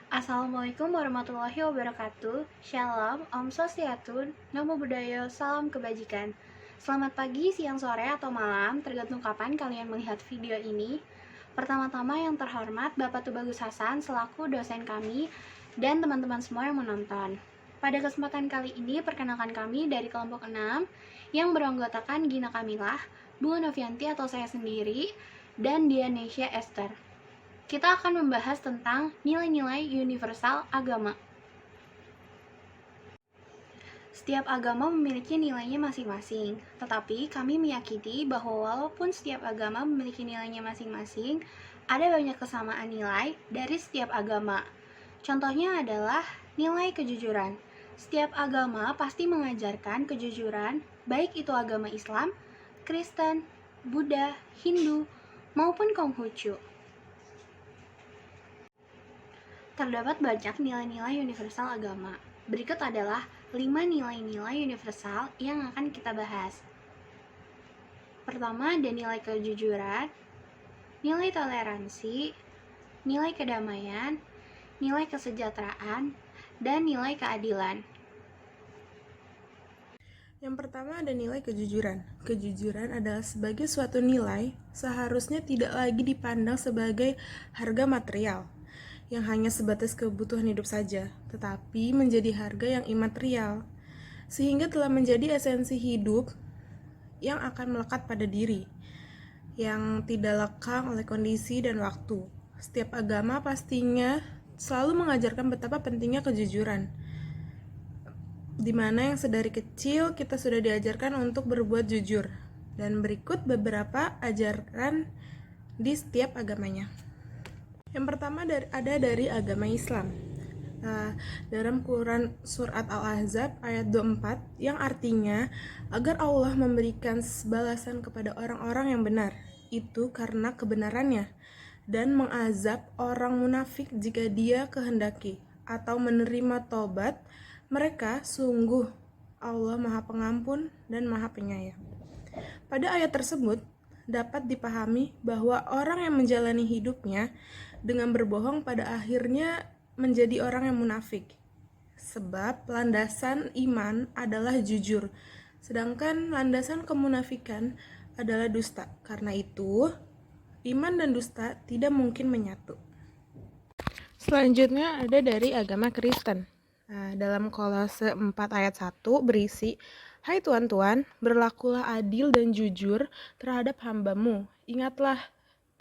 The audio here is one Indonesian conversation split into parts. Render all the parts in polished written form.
Assalamualaikum warahmatullahi wabarakatuh. Shalom, Om Swastiastu, Namo Buddhaya, salam kebajikan. Selamat pagi, siang, sore, atau malam, tergantung kapan kalian melihat video ini. Pertama-tama yang terhormat Bapak Tubagus Hasan selaku dosen kami dan teman-teman semua yang menonton. Pada kesempatan kali ini, perkenalkan kami dari kelompok 6 yang beranggotakan Gina Kamilah, Bunga Novianti atau saya sendiri, dan Dianesia Esther. Kita akan membahas tentang nilai-nilai universal agama. Setiap agama memiliki nilainya masing-masing, tetapi kami meyakini bahwa walaupun setiap agama memiliki nilainya masing-masing, ada banyak kesamaan nilai dari setiap agama. Contohnya adalah nilai kejujuran. Setiap agama pasti mengajarkan kejujuran, baik itu agama Islam, Kristen, Buddha, Hindu, maupun Konghucu. Terdapat banyak nilai-nilai universal agama. Berikut adalah 5 nilai-nilai universal yang akan kita bahas. Pertama, ada nilai kejujuran, nilai toleransi, nilai kedamaian, nilai kesejahteraan, dan nilai keadilan. Yang pertama ada nilai kejujuran. Kejujuran adalah sebagai suatu nilai seharusnya tidak lagi dipandang sebagai harga material yang hanya sebatas kebutuhan hidup saja, tetapi menjadi harga yang imaterial, sehingga telah menjadi esensi hidup yang akan melekat pada diri, yang tidak lekang oleh kondisi dan waktu. Setiap agama pastinya selalu mengajarkan betapa pentingnya kejujuran, di mana yang sedari kecil kita sudah diajarkan untuk berbuat jujur. Dan berikut beberapa ajaran di setiap agamanya. Yang pertama ada dari agama Islam. Dalam Quran Surat Al-Ahzab ayat 24 yang artinya agar Allah memberikan balasan kepada orang-orang yang benar, itu karena kebenarannya, dan mengazab orang munafik jika dia kehendaki, atau menerima tobat mereka. Sungguh Allah Maha Pengampun dan Maha Penyayang. Pada ayat tersebut dapat dipahami bahwa orang yang menjalani hidupnya dengan berbohong pada akhirnya menjadi orang yang munafik, sebab landasan iman adalah jujur, sedangkan landasan kemunafikan adalah dusta. Karena itu, iman dan dusta tidak mungkin menyatu. Selanjutnya ada dari agama Kristen. Dalam Kolose 4 ayat 1 berisi, "Hai tuan-tuan, berlakulah adil dan jujur terhadap hamba-Mu. Ingatlah,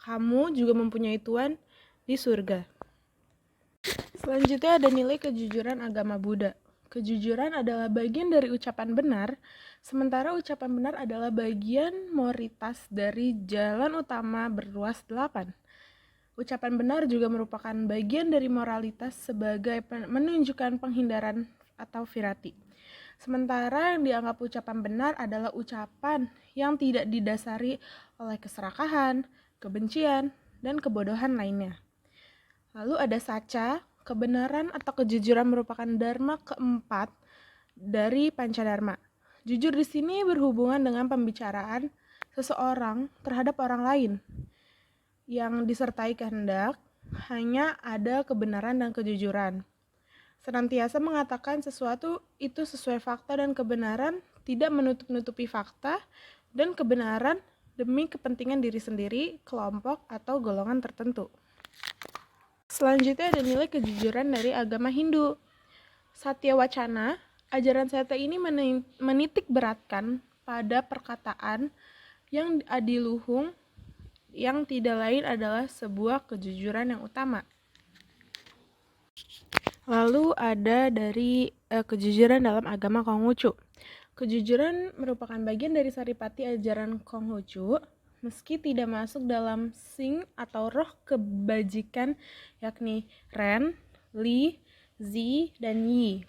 kamu juga mempunyai Tuhan di surga." Selanjutnya ada nilai kejujuran agama Buddha. Kejujuran adalah bagian dari ucapan benar, sementara ucapan benar adalah bagian mayoritas dari jalan utama berluas 8. Ucapan benar juga merupakan bagian dari moralitas sebagai menunjukkan penghindaran atau virati. Sementara yang dianggap ucapan benar adalah ucapan yang tidak didasari oleh keserakahan, kebencian, dan kebodohan lainnya. Lalu ada saca. Kebenaran atau kejujuran merupakan dharma keempat dari pancadharma. Jujur di sini berhubungan dengan pembicaraan seseorang terhadap orang lain yang disertai kehendak hanya ada kebenaran dan kejujuran. Senantiasa mengatakan sesuatu itu sesuai fakta dan kebenaran, tidak menutup-nutupi fakta dan kebenaran demi kepentingan diri sendiri, kelompok, atau golongan tertentu. Selanjutnya ada nilai kejujuran dari agama Hindu. Satya Wacana, ajaran Satya ini menitik beratkan pada perkataan yang adiluhung, yang tidak lain adalah sebuah kejujuran yang utama. Lalu ada dari kejujuran dalam agama Konghucu. Kejujuran merupakan bagian dari saripati ajaran Konghucu, meski tidak masuk dalam Sing atau roh kebajikan, yakni Ren, Li, Zi, dan Yi.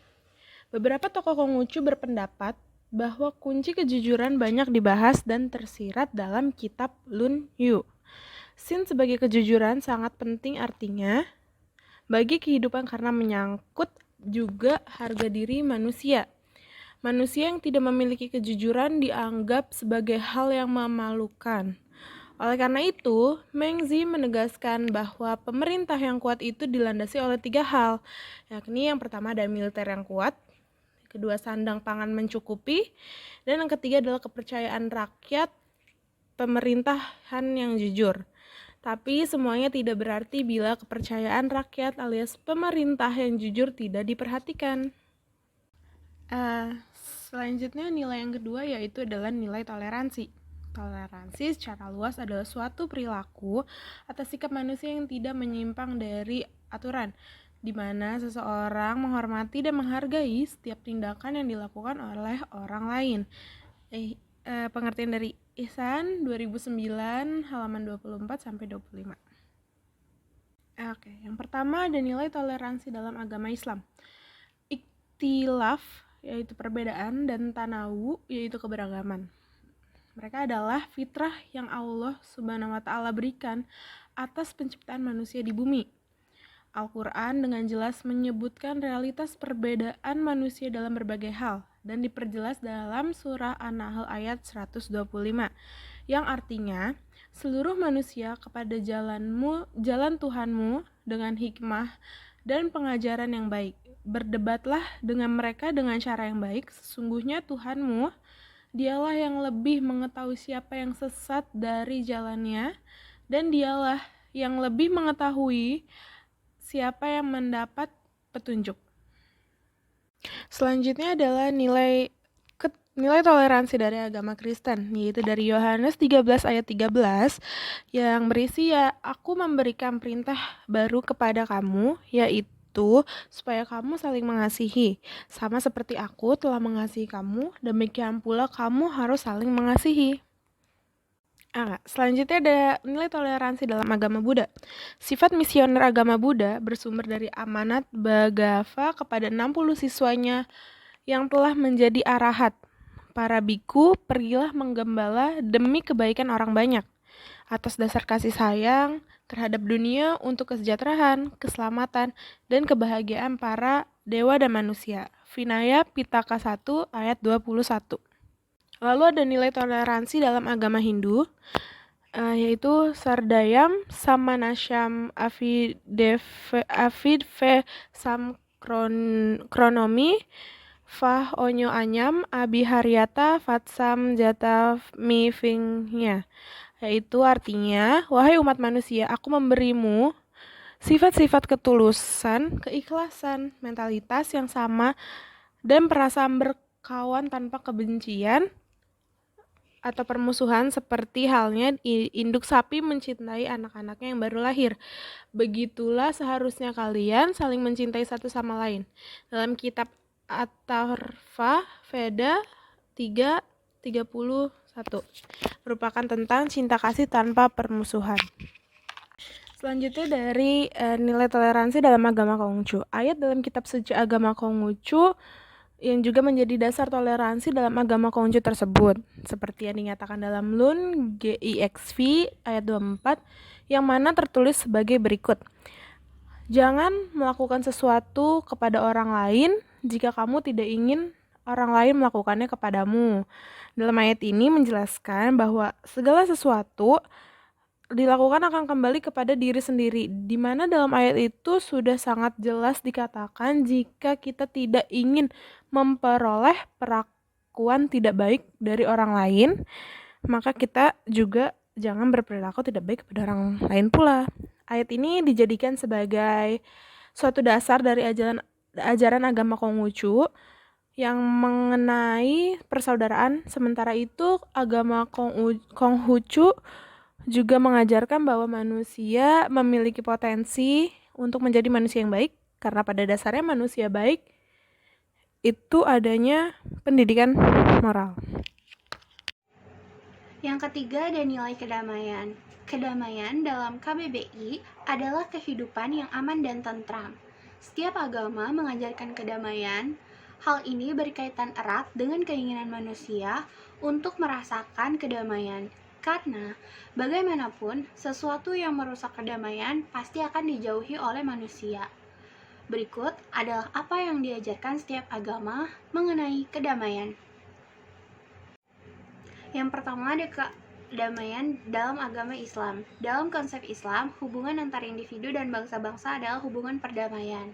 Beberapa tokoh Konghucu berpendapat bahwa kunci kejujuran banyak dibahas dan tersirat dalam kitab Lun Yu. Sin sebagai kejujuran sangat penting, artinya bagi kehidupan karena menyangkut juga harga diri manusia. Manusia yang tidak memiliki kejujuran dianggap sebagai hal yang memalukan Oleh karena itu, Mengzi menegaskan bahwa pemerintah yang kuat itu dilandasi oleh 3 hal, yakni yang pertama ada militer yang kuat, kedua sandang pangan mencukupi, dan yang ketiga adalah kepercayaan rakyat pemerintahan yang jujur. Tapi semuanya tidak berarti bila kepercayaan rakyat alias pemerintah yang jujur tidak diperhatikan. Selanjutnya nilai yang kedua yaitu adalah nilai toleransi. Toleransi secara luas adalah suatu perilaku atau sikap manusia yang tidak menyimpang dari aturan, di mana seseorang menghormati dan menghargai setiap tindakan yang dilakukan oleh orang lain. Pengertian dari Ihsan 2009 halaman 24 sampai 25. Oke, yang pertama ada nilai toleransi dalam agama Islam. Ikhtilaf yaitu perbedaan dan tanawu yaitu keberagaman. Mereka adalah fitrah yang Allah Subhanahu wa taala berikan atas penciptaan manusia di bumi. Al-Qur'an dengan jelas menyebutkan realitas perbedaan manusia dalam berbagai hal dan diperjelas dalam surah An-Nahl ayat 125 yang artinya seluruh manusia kepada jalan Tuhanmu dengan hikmah dan pengajaran yang baik. Berdebatlah dengan mereka dengan cara yang baik, sesungguhnya Tuhanmu Dialah yang lebih mengetahui siapa yang sesat dari jalannya, dan dialah yang lebih mengetahui siapa yang mendapat petunjuk. Selanjutnya adalah nilai toleransi dari agama Kristen, yaitu dari Yohanes 13 ayat 13 yang berisi aku memberikan perintah baru kepada kamu, yaitu supaya kamu saling mengasihi. Sama seperti aku telah mengasihi kamu, demikian pula kamu harus saling mengasihi. Selanjutnya ada nilai toleransi dalam agama Buddha. Sifat misioner agama Buddha bersumber dari amanat Bhagava kepada 60 siswanya yang telah menjadi arahat. Para biku, pergilah menggembala demi kebaikan orang banyak. Atas dasar kasih sayang terhadap dunia untuk kesejahteraan, keselamatan, dan kebahagiaan para dewa dan manusia. Vinaya Pitaka 1 ayat 21. Lalu ada nilai toleransi dalam agama Hindu, yaitu Sardayam Samanasham Avidve Samkronomi Fah Onyo Anyam Abiharyata Fatsam Jata Mivingnya, yaitu artinya, wahai umat manusia, aku memberimu sifat-sifat ketulusan, keikhlasan, mentalitas yang sama, dan perasaan berkawan tanpa kebencian atau permusuhan seperti halnya induk sapi mencintai anak-anaknya yang baru lahir. Begitulah seharusnya kalian saling mencintai satu sama lain. Dalam kitab At-Tarfa Veda 3:31 merupakan tentang cinta kasih tanpa permusuhan. Selanjutnya dari nilai toleransi dalam agama Konghucu. Ayat dalam kitab suci agama Konghucu yang juga menjadi dasar toleransi dalam agama Konghucu tersebut, seperti yang dinyatakan dalam Lun GIXV ayat 24 yang mana tertulis sebagai berikut. Jangan melakukan sesuatu kepada orang lain jika kamu tidak ingin orang lain melakukannya kepadamu. Dalam ayat ini menjelaskan bahwa segala sesuatu dilakukan akan kembali kepada diri sendiri, di mana dalam ayat itu sudah sangat jelas dikatakan jika kita tidak ingin memperoleh perlakuan tidak baik dari orang lain, maka kita juga jangan berperilaku tidak baik kepada orang lain pula. Ayat ini dijadikan sebagai suatu dasar dari ajaran agama Konghucu yang mengenai persaudaraan. Sementara itu agama Konghucu juga mengajarkan bahwa manusia memiliki potensi untuk menjadi manusia yang baik, karena pada dasarnya manusia baik itu adanya pendidikan moral. Yang ketiga ada nilai kedamaian. Kedamaian dalam KBBI adalah kehidupan yang aman dan tentram. Setiap agama mengajarkan kedamaian. Hal ini berkaitan erat dengan keinginan manusia untuk merasakan kedamaian. Karena bagaimanapun, sesuatu yang merusak kedamaian pasti akan dijauhi oleh manusia. Berikut adalah apa yang diajarkan setiap agama mengenai kedamaian. Yang pertama ada kedamaian dalam agama Islam. Dalam konsep Islam, hubungan antara individu dan bangsa-bangsa adalah hubungan perdamaian.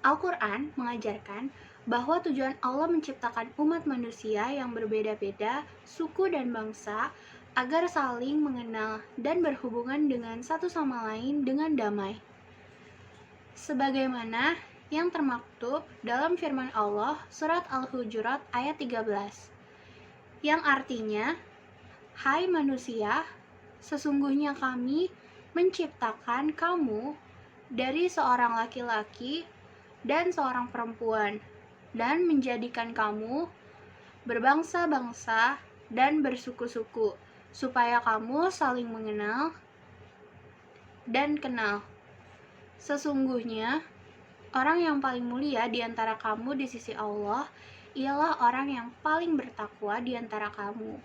Al-Quran mengajarkan bahwa tujuan Allah menciptakan umat manusia yang berbeda-beda, suku dan bangsa, agar saling mengenal dan berhubungan dengan satu sama lain dengan damai. Sebagaimana yang termaktub dalam firman Allah surat Al-Hujurat ayat 13, yang artinya, "Hai manusia, sesungguhnya kami menciptakan kamu dari seorang laki-laki dan seorang perempuan, dan menjadikan kamu berbangsa-bangsa dan bersuku-suku, supaya kamu saling mengenal dan kenal. Sesungguhnya, orang yang paling mulia di antara kamu di sisi Allah ialah orang yang paling bertakwa di antara kamu.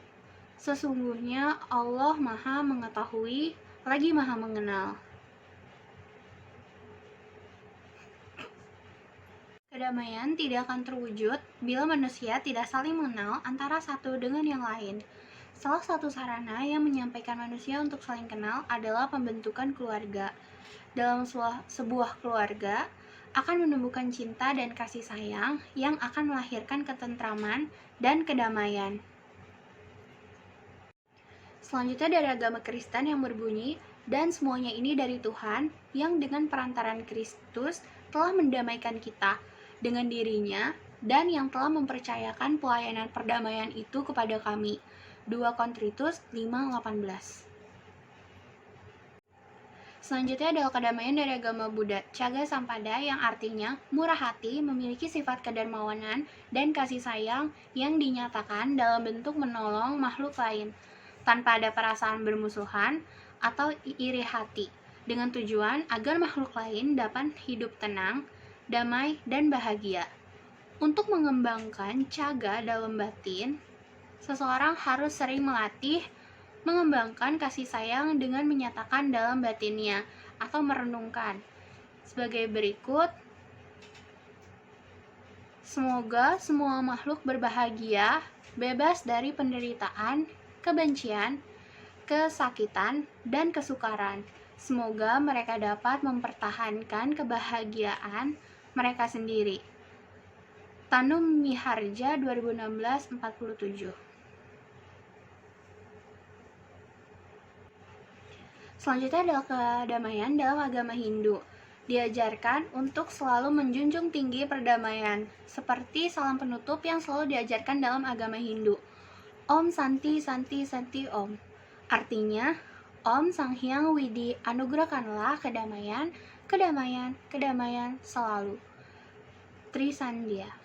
Sesungguhnya Allah Maha Mengetahui lagi Maha Mengenal." Kedamaian tidak akan terwujud bila manusia tidak saling mengenal antara satu dengan yang lain. Salah satu sarana yang menyampaikan manusia untuk saling kenal adalah pembentukan keluarga. Dalam sebuah keluarga akan menumbuhkan cinta dan kasih sayang yang akan melahirkan ketentraman dan kedamaian. Selanjutnya dari agama Kristen yang berbunyi, "Dan semuanya ini dari Tuhan yang dengan perantaran Kristus telah mendamaikan kita dengan dirinya dan yang telah mempercayakan pelayanan perdamaian itu kepada kami." 2 Korintus 5:18. Selanjutnya adalah kedamaian dari agama Buddha, Caga Sampada, yang artinya murah hati, memiliki sifat kedermawanan dan kasih sayang yang dinyatakan dalam bentuk menolong makhluk lain, tanpa ada perasaan bermusuhan atau iri hati, dengan tujuan agar makhluk lain dapat hidup tenang, damai, dan bahagia. Untuk mengembangkan caga dalam batin, seseorang harus sering melatih mengembangkan kasih sayang dengan menyatakan dalam batinnya atau merenungkan sebagai berikut: "Semoga semua makhluk berbahagia, bebas dari penderitaan, kebencian, kesakitan, dan kesukaran. Semoga mereka dapat mempertahankan kebahagiaan mereka sendiri." Tanum Miharja 2016-47. Selanjutnya adalah kedamaian dalam agama Hindu. Diajarkan untuk selalu menjunjung tinggi perdamaian, seperti salam penutup yang selalu diajarkan dalam agama Hindu. Om Santi Santi Santi Om. Artinya, Om Sang Hyang Widi anugerahkanlah kedamaian, kedamaian, kedamaian selalu. Trisandya.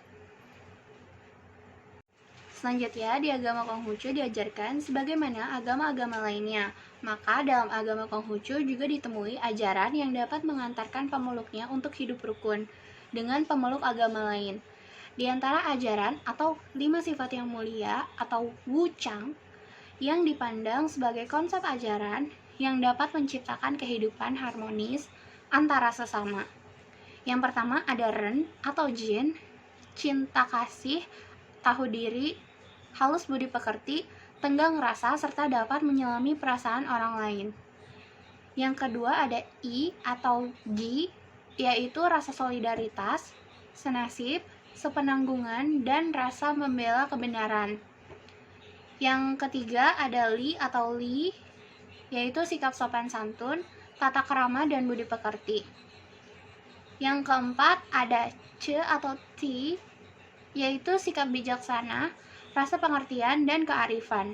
Selanjutnya, di agama Konghucu diajarkan sebagaimana agama-agama lainnya. Maka dalam agama Konghucu juga ditemui ajaran yang dapat mengantarkan pemeluknya untuk hidup rukun dengan pemeluk agama lain. Di antara ajaran atau 5 sifat yang mulia atau Wuchang yang dipandang sebagai konsep ajaran yang dapat menciptakan kehidupan harmonis antara sesama. Yang pertama ada Ren atau Jin, cinta kasih, tahu diri, halus budi pekerti, tenggang rasa, serta dapat menyelami perasaan orang lain. Yang kedua ada I atau Gi, yaitu rasa solidaritas, senasib, sepenanggungan, dan rasa membela kebenaran. Yang ketiga ada Li atau Li, yaitu sikap sopan santun, tata krama, dan budi pekerti. Yang keempat ada C atau Ti, yaitu sikap bijaksana, rasa pengertian, dan kearifan.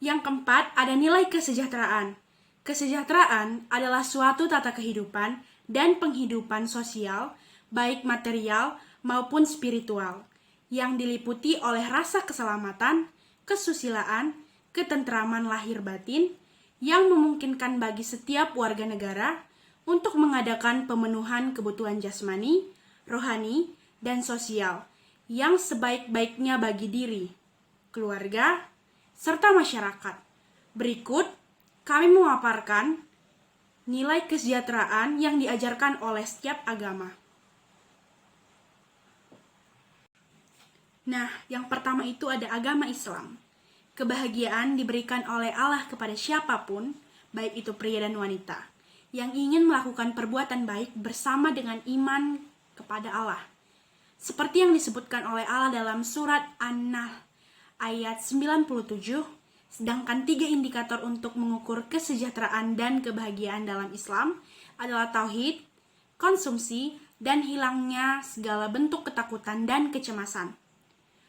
Yang keempat ada nilai kesejahteraan. Kesejahteraan adalah suatu tata kehidupan dan penghidupan sosial, baik material maupun spiritual, yang diliputi oleh rasa keselamatan, kesusilaan, ketentraman lahir batin, yang memungkinkan bagi setiap warga negara untuk mengadakan pemenuhan kebutuhan jasmani, rohani, dan sosial yang sebaik-baiknya bagi diri, keluarga, serta masyarakat. Berikut kami memaparkan nilai kesejahteraan yang diajarkan oleh setiap agama. Nah, yang pertama itu ada agama Islam. Kebahagiaan diberikan oleh Allah kepada siapapun, baik itu pria dan wanita, yang ingin melakukan perbuatan baik bersama dengan iman kepada Allah. Seperti yang disebutkan oleh Allah dalam surat An-Nahl ayat 97, sedangkan 3 indikator untuk mengukur kesejahteraan dan kebahagiaan dalam Islam adalah tauhid, konsumsi, dan hilangnya segala bentuk ketakutan dan kecemasan.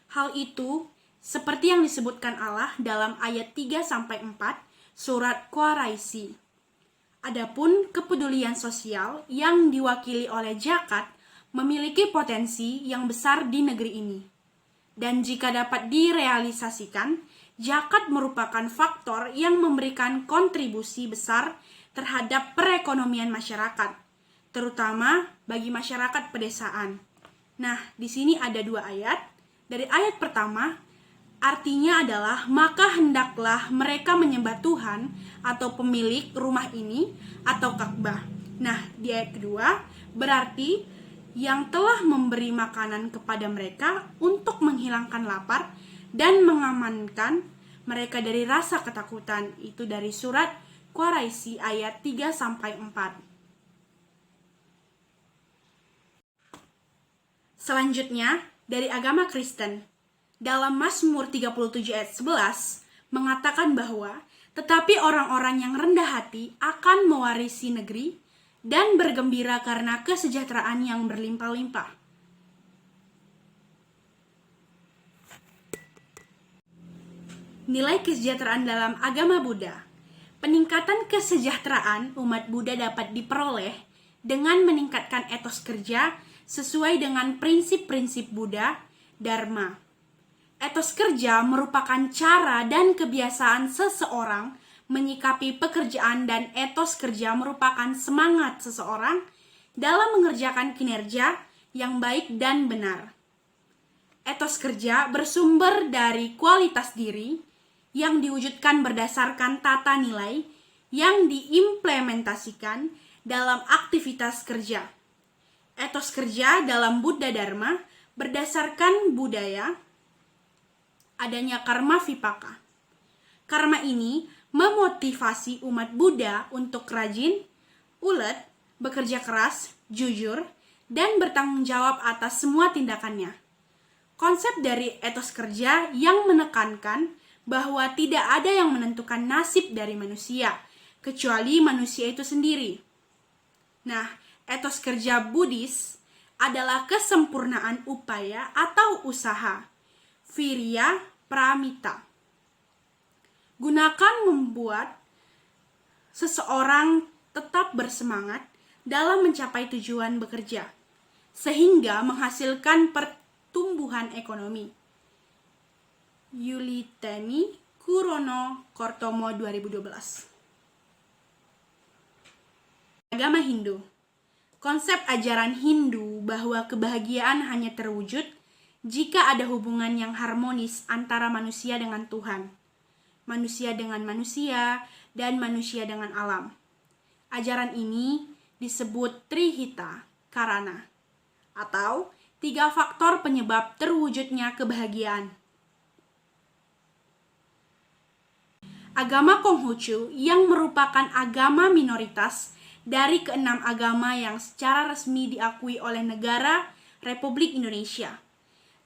Hal itu seperti yang disebutkan Allah dalam ayat 3-4 surat Quraisy. Adapun kepedulian sosial yang diwakili oleh zakat memiliki potensi yang besar di negeri ini. Dan jika dapat direalisasikan, zakat merupakan faktor yang memberikan kontribusi besar terhadap perekonomian masyarakat, terutama bagi masyarakat pedesaan. Nah, di sini ada 2 ayat. Dari ayat pertama, artinya adalah, maka hendaklah mereka menyembah Tuhan atau pemilik rumah ini atau Ka'bah. Nah, di ayat kedua, berarti yang telah memberi makanan kepada mereka untuk menghilangkan lapar dan mengamankan mereka dari rasa ketakutan. Itu dari surat Quraisy ayat 3-4. Selanjutnya, dari agama Kristen. Dalam Mazmur 37 ayat 11 mengatakan bahwa tetapi orang-orang yang rendah hati akan mewarisi negeri dan bergembira karena kesejahteraan yang berlimpah-limpah. Nilai kesejahteraan dalam agama Buddha. Peningkatan kesejahteraan umat Buddha dapat diperoleh dengan meningkatkan etos kerja sesuai dengan prinsip-prinsip Buddha, Dharma. Etos kerja merupakan cara dan kebiasaan seseorang menyikapi pekerjaan, dan etos kerja merupakan semangat seseorang dalam mengerjakan kinerja yang baik dan benar. Etos kerja bersumber dari kualitas diri yang diwujudkan berdasarkan tata nilai yang diimplementasikan dalam aktivitas kerja. Etos kerja dalam Buddha Dharma berdasarkan budaya adanya karma vipaka. Karma ini memotivasi umat Buddha untuk rajin, ulet, bekerja keras, jujur, dan bertanggung jawab atas semua tindakannya. Konsep dari etos kerja yang menekankan bahwa tidak ada yang menentukan nasib dari manusia, kecuali manusia itu sendiri. Nah, etos kerja Buddhis adalah kesempurnaan upaya atau usaha, virya pramita. Gunakan membuat seseorang tetap bersemangat dalam mencapai tujuan bekerja, sehingga menghasilkan pertumbuhan ekonomi. Yulitani Kurono Kortomo 2012. Agama Hindu. Konsep ajaran Hindu bahwa kebahagiaan hanya terwujud jika ada hubungan yang harmonis antara manusia dengan Tuhan, manusia dengan manusia, dan manusia dengan alam. Ajaran ini disebut Trihita Karana, atau 3 faktor penyebab terwujudnya kebahagiaan. Agama Konghucu yang merupakan agama minoritas dari ke-6 agama yang secara resmi diakui oleh negara Republik Indonesia.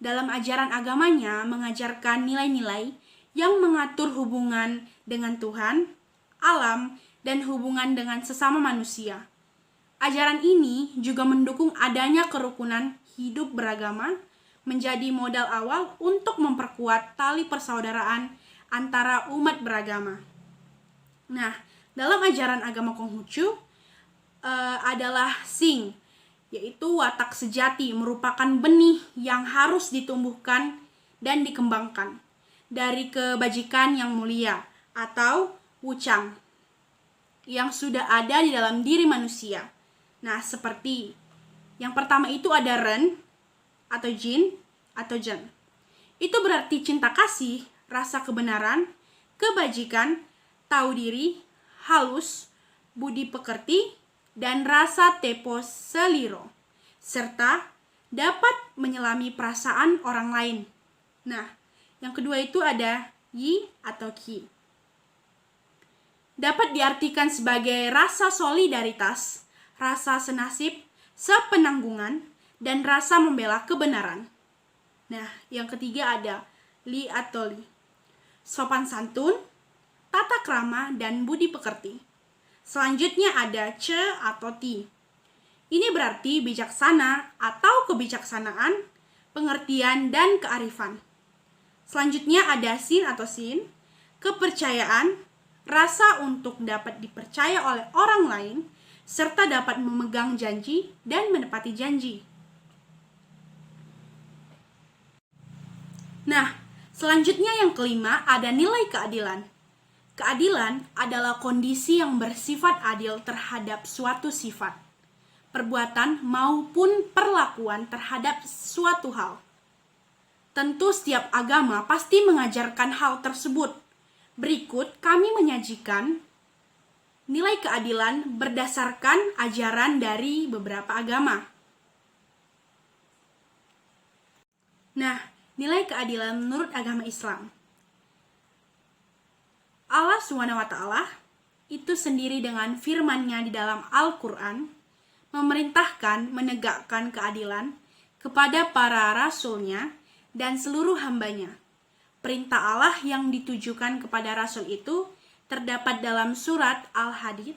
Dalam ajaran agamanya mengajarkan nilai-nilai yang mengatur hubungan dengan Tuhan, alam, dan hubungan dengan sesama manusia. Ajaran ini juga mendukung adanya kerukunan hidup beragama, menjadi modal awal untuk memperkuat tali persaudaraan antara umat beragama. Nah, dalam ajaran agama Konghucu adalah Sing, yaitu watak sejati, merupakan benih yang harus ditumbuhkan dan dikembangkan dari kebajikan yang mulia atau Wuchang yang sudah ada di dalam diri manusia. Nah, seperti yang pertama itu ada Ren atau Jin atau Jen. Itu berarti cinta kasih, rasa kebenaran, kebajikan, tahu diri, halus, budi pekerti, dan rasa tepo seliro, serta dapat menyelami perasaan orang lain. Nah, yang kedua itu ada yi atau ki. Dapat diartikan sebagai rasa solidaritas, rasa senasib, sepenanggungan, dan rasa membela kebenaran. Nah, yang ketiga ada li atau li. Sopan santun, tata krama, dan budi pekerti. Selanjutnya ada ce atau ti. Ini berarti bijaksana atau kebijaksanaan, pengertian, dan kearifan. Selanjutnya ada sin atau sin, kepercayaan, rasa untuk dapat dipercaya oleh orang lain, serta dapat memegang janji dan menepati janji. Nah, selanjutnya yang kelima ada nilai keadilan. Keadilan adalah kondisi yang bersifat adil terhadap suatu sifat, perbuatan maupun perlakuan terhadap suatu hal. Tentu setiap agama pasti mengajarkan hal tersebut. Berikut kami menyajikan nilai keadilan berdasarkan ajaran dari beberapa agama. Nah, nilai keadilan menurut agama Islam. Allah SWT itu sendiri dengan firman-Nya di dalam Al-Quran memerintahkan menegakkan keadilan kepada para rasul-Nya dan seluruh hamba-Nya. Perintah Allah yang ditujukan kepada rasul itu terdapat dalam surat Al-Hadid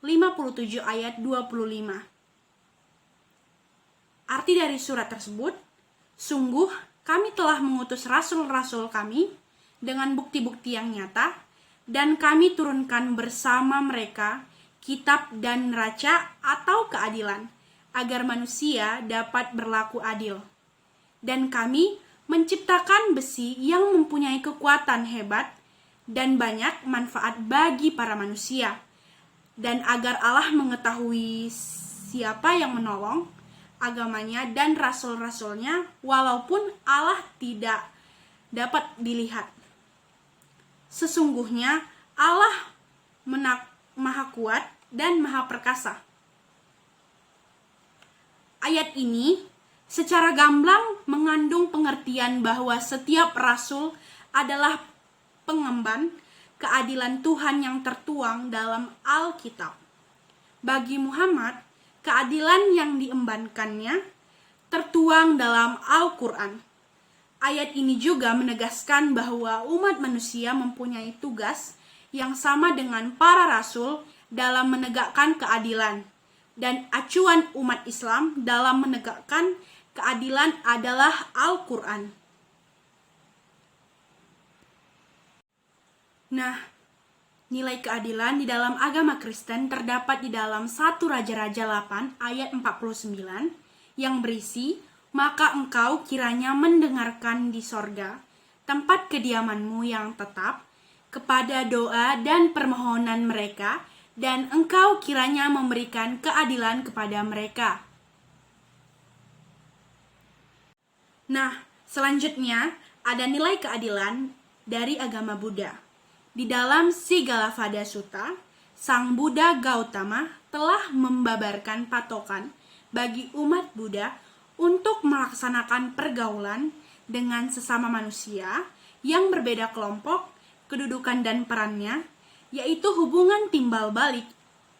57 ayat 25. Arti dari surat tersebut, sungguh kami telah mengutus rasul-rasul kami dengan bukti-bukti yang nyata, dan kami turunkan bersama mereka kitab dan neraca atau keadilan, agar manusia dapat berlaku adil. Dan kami menciptakan besi yang mempunyai kekuatan hebat dan banyak manfaat bagi para manusia, dan agar Allah mengetahui siapa yang menolong agamanya dan rasul-rasulnya, walaupun Allah tidak dapat dilihat. Sesungguhnya Allah Maha Kuat dan Maha Perkasa. Ayat ini secara gamblang mengandung pengertian bahwa setiap rasul adalah pengemban keadilan Tuhan yang tertuang dalam Alkitab. Bagi Muhammad, keadilan yang diembankannya tertuang dalam Al-Quran. Ayat ini juga menegaskan bahwa umat manusia mempunyai tugas yang sama dengan para rasul dalam menegakkan keadilan. Dan acuan umat Islam dalam menegakkan keadilan adalah Al-Quran. Nah, nilai keadilan di dalam agama Kristen terdapat di dalam 1 Raja-Raja 8 ayat 49 yang berisi, "Maka engkau kiranya mendengarkan di sorga, tempat kediamanmu yang tetap, kepada doa dan permohonan mereka, dan engkau kiranya memberikan keadilan kepada mereka." Nah, selanjutnya ada nilai keadilan dari agama Buddha. Di dalam Sigalafada Sutta, Sang Buddha Gautama telah membabarkan patokan bagi umat Buddha untuk melaksanakan pergaulan dengan sesama manusia yang berbeda kelompok, kedudukan dan perannya, yaitu hubungan timbal balik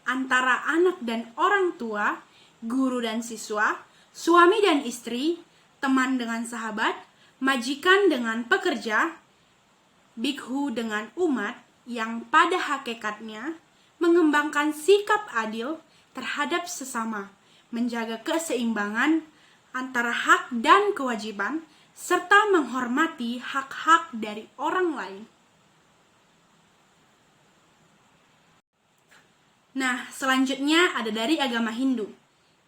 antara anak dan orang tua, guru dan siswa, suami dan istri, teman dengan sahabat, majikan dengan pekerja, bikhu dengan umat yang pada hakikatnya mengembangkan sikap adil terhadap sesama, menjaga keseimbangan antara hak dan kewajiban, serta menghormati hak-hak dari orang lain. Nah, selanjutnya ada dari agama Hindu.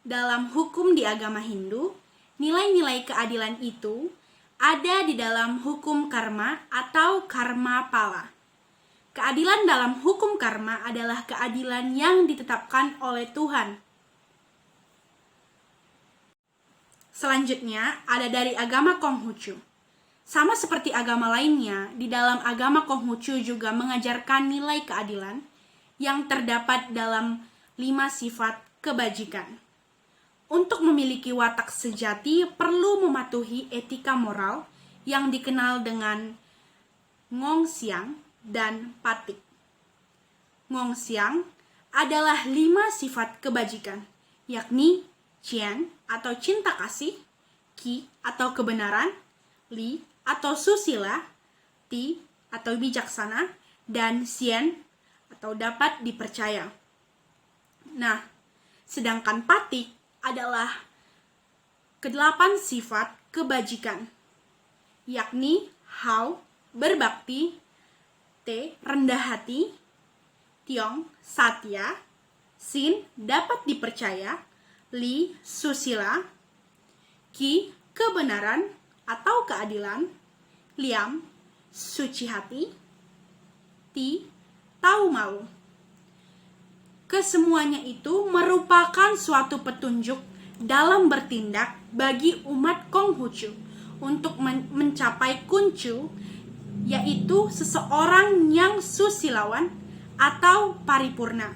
Dalam hukum di agama Hindu, nilai-nilai keadilan itu ada di dalam hukum karma atau karma pala. Keadilan dalam hukum karma adalah keadilan yang ditetapkan oleh Tuhan. Selanjutnya ada dari agama Konghucu. Sama seperti agama lainnya, di dalam agama Konghucu juga mengajarkan nilai keadilan yang terdapat dalam 5 sifat kebajikan. Untuk memiliki watak sejati perlu mematuhi etika moral yang dikenal dengan Ngongxiang dan Patik. Ngongxiang adalah 5 sifat kebajikan, yakni Qian atau cinta kasih, Qi atau kebenaran, Li atau susila, Ti atau bijaksana, dan Xian atau dapat dipercaya. Nah, sedangkan Patik adalah ke-8 sifat kebajikan, yakni Hao berbakti, Te rendah hati, Tiong satya, Sin dapat dipercaya, Li susila, Qi kebenaran atau keadilan, Liam suci hati, Ti tahu malu. Kesemuanya itu merupakan suatu petunjuk dalam bertindak bagi umat Konghucu untuk mencapai kuncu, yaitu seseorang yang susilawan atau paripurna.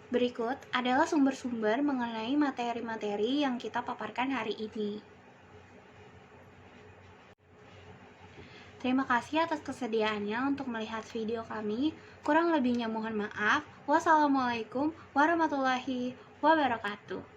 Berikut adalah sumber-sumber mengenai materi-materi yang kita paparkan hari ini. Terima kasih atas kesediaannya untuk melihat video kami. Kurang lebihnya mohon maaf. Wassalamualaikum warahmatullahi wabarakatuh.